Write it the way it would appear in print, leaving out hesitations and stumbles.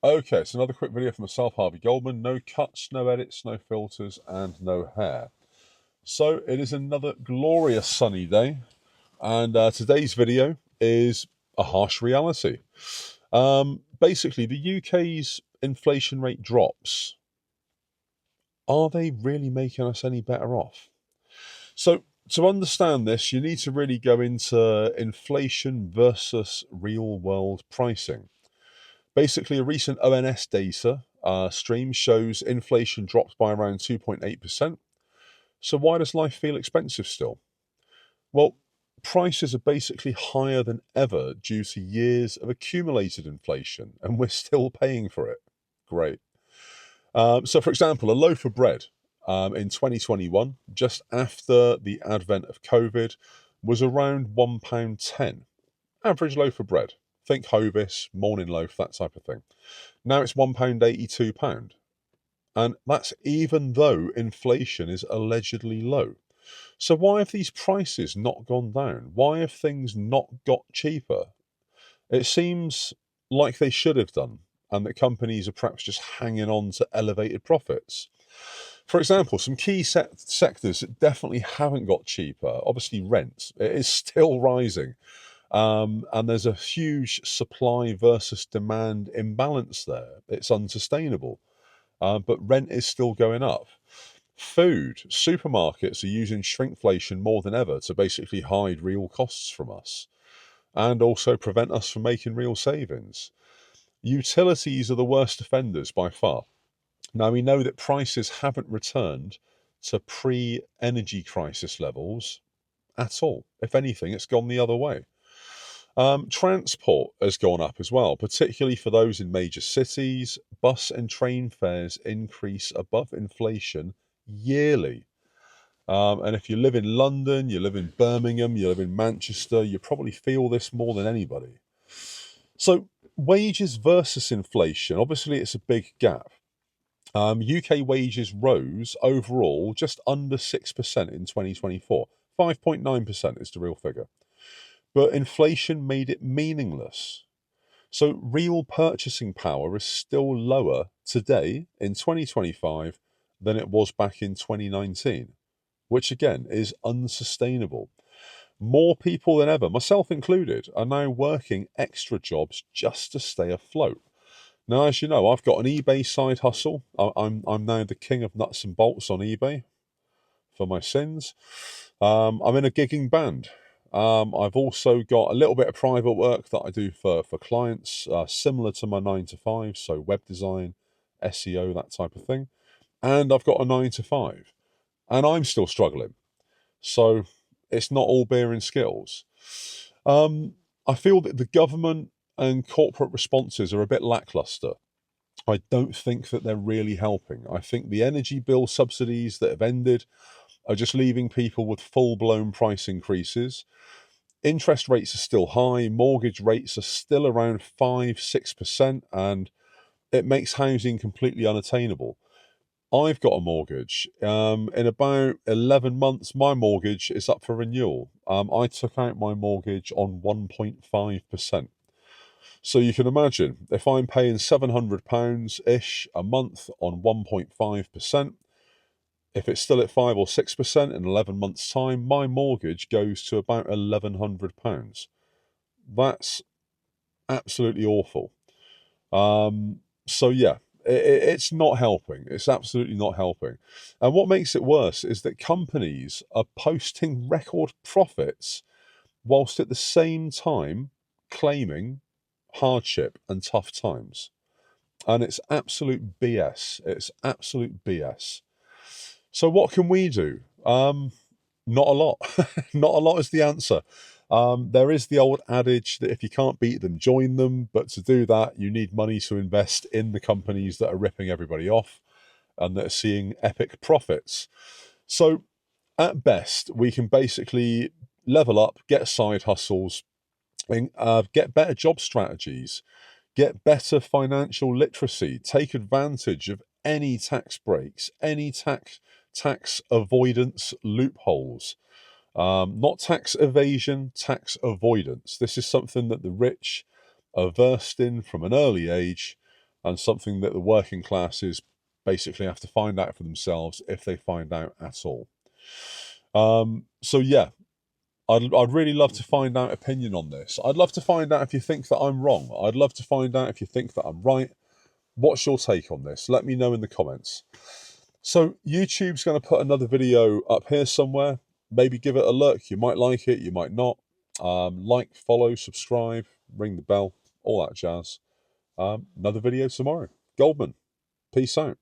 Okay, it's another quick video for myself, Harvey Goldman. No cuts, no edits, no filters, and no hair. So it is another glorious sunny day, and today's video is a harsh reality. Basically, the UK's inflation rate drops. Are they really making us any better off? So to understand this, you need to really go into inflation versus real world pricing. Basically, a recent ONS data stream shows inflation dropped by around 2.8%. So, why does life feel expensive still? Well, prices are basically higher than ever due to years of accumulated inflation, and we're still paying for it. Great. So, for example, a loaf of bread in 2021, just after the advent of COVID, was around £1.10. Average loaf of bread. Think Hovis, morning loaf, that type of thing. Now it's £1.82. And that's even though inflation is allegedly low. So why have these prices not gone down? Why have things not got cheaper? It seems like they should have done, and that companies are perhaps just hanging on to elevated profits. For example, some key sectors that definitely haven't got cheaper, obviously rent, it is still rising. And there's a huge supply versus demand imbalance there. It's unsustainable. But rent is still going up. Food, supermarkets are using shrinkflation more than ever to basically hide real costs from us and also prevent us from making real savings. Utilities are the worst offenders by far. Now, we know that prices haven't returned to pre energy crisis levels at all. If anything, it's gone the other way. Transport has gone up as well, particularly for those in major cities. Bus and train fares increase above inflation yearly. And if you live in London, you live in Birmingham, you live in Manchester, you probably feel this more than anybody. So, wages versus inflation, obviously, it's a big gap. UK wages rose overall just under 6% in 2024. 5.9% is the real figure. But inflation made it meaningless. So real purchasing power is still lower today in 2025 than it was back in 2019, which again is unsustainable. More people than ever, myself included, are now working extra jobs just to stay afloat. Now, as you know, I've got an eBay side hustle. I'm now the king of nuts and bolts on eBay for my sins. I'm in a gigging band. I've also got a little bit of private work that I do for clients, similar to my 9 to 5, so web design, SEO, that type of thing. And I've got a 9 to 5, and I'm still struggling. So it's not all beer and skills. I feel that the government and corporate responses are a bit lackluster. I don't think that they're really helping. I think the energy bill subsidies that have ended are just leaving people with full blown price increases. Interest rates are still high, mortgage rates are still around 5-6%, and it makes housing completely unattainable. I've got a mortgage. In about 11 months, my mortgage is up for renewal. I took out my mortgage on 1.5%. So you can imagine if I'm paying £700 ish a month on 1.5%, if it's still at 5 or 6% in 11 months' time, my mortgage goes to about £1,100. That's absolutely awful. So yeah, it's not helping. It's absolutely not helping. And what makes it worse is that companies are posting record profits whilst at the same time claiming hardship and tough times. And it's absolute BS. It's absolute BS. So what can we do? Not a lot. Not a lot is the answer. There is the old adage that if you can't beat them, join them. But to do that, you need money to invest in the companies that are ripping everybody off and that are seeing epic profits. So at best, we can basically level up, get side hustles, and get better job strategies, get better financial literacy, take advantage of any tax breaks, any tax avoidance loopholes. Not tax evasion, tax avoidance. This is something that the rich are versed in from an early age, and something that the working classes basically have to find out for themselves if they find out at all. So yeah, I'd really love to find out opinion on this. I'd love to find out if you think that I'm wrong. I'd love to find out if you think that I'm right. What's your take on this? Let me know in the comments. So YouTube's going to put another video up here somewhere. Maybe give it a look. You might like it, you might not. Like, follow, subscribe, ring the bell, all that jazz. Another video tomorrow. Goldman, peace out.